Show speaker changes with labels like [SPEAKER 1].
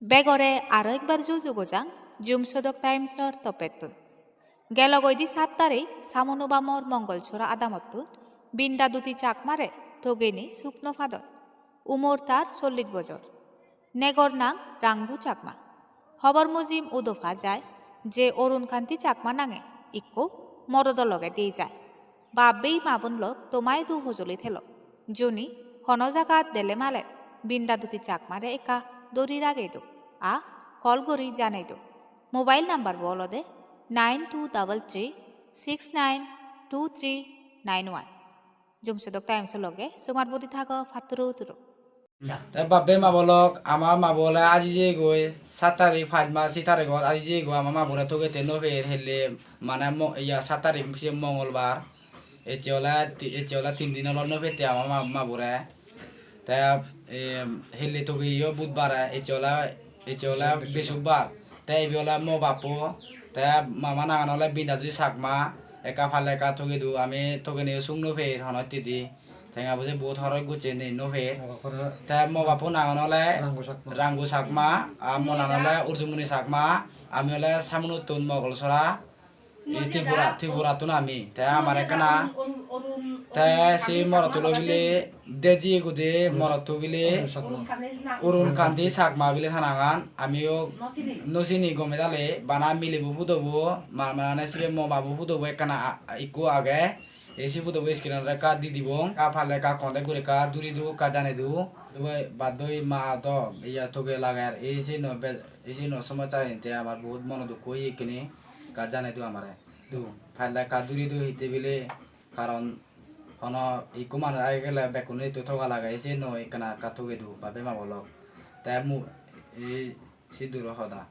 [SPEAKER 1] বেগরে আরও একবার জুজু গোজাং জুমসদক টাইমসর তপেতুন গেলগৈদি 7 তারিখ সামনুবামর মঙ্গলছড়া আদামত্তুন বিন্দা দুটি চাকমারে ঠগেনি শুকনো ফাদর উমর তার 40 বছর নেগর নাং রাঙ্গু চাকমা হবর মুজিম উদফা যায় যে অরুণ কান্তি চাকমা নাঙে ইক্কো মরদ লগে দিয়ে যায় বাব্বেই মাবুন লোক তোমায় দু হজলি থেল জনি হনজাকাত দেলে মালে বিন্দা দুটি চাকমারে একা দড়ি রাগে দো আ কল গড়ি জানাই দো মোবাইল নাম্বার বলো দে 9233692391 জুমসদক টাইমস লগে সুমার বদি থাকো ফাতুরো তুরো
[SPEAKER 2] বাপে মাবলক আমার মাবলে আজি যে গই 7 তারিখ 5 মাস 6 তারিখ আজি যে গো আমার মাবলে তোকে তেনো ফের হেলে মানে ইয়া 7 তারিখ মঙ্গলবার এচেওলা 3 দিন হল ফেতে আমার মাবরে তা হেলে তোকে ইয়ে বুধবার এচেওলা বৃহস্পতিবার তাই এবিওলা মো বাপু তা মামা নাগান হলে বিন্দা যদি সাকমা একা ফালে একা তোকে দু আমি তোকে নিয়ে শুকনো ফের হন তিদি Tengah bose buat horor gue cene nove. Teh mau apapun nangan oleh ranggu sakma, mau nangan oleh urjumuni sakma, ami oleh samunutun mau kalau sora. Tibura tun ami. Teh amare kena. Teh si moratulo bile deji gude moratu bile urun kandi sakma bile hanangan. Ami yo nosini gomedale bana mili bubu dobu, mana sih mau babu dobu kena iku age. Esi butuh wes kira mereka di dibong, kapal mereka kontak mereka duri du kajane du, dua badoi ma to iya toge lagar, esi no semua cah ente amar बहुत मन दुख हुई कने kajane du amare, du, file mereka duri du hite bile, karon hono ikuman aja le bekune itu toga lagar, esi no ikana katoge du, bape ma bolok, temu si dulu hoda.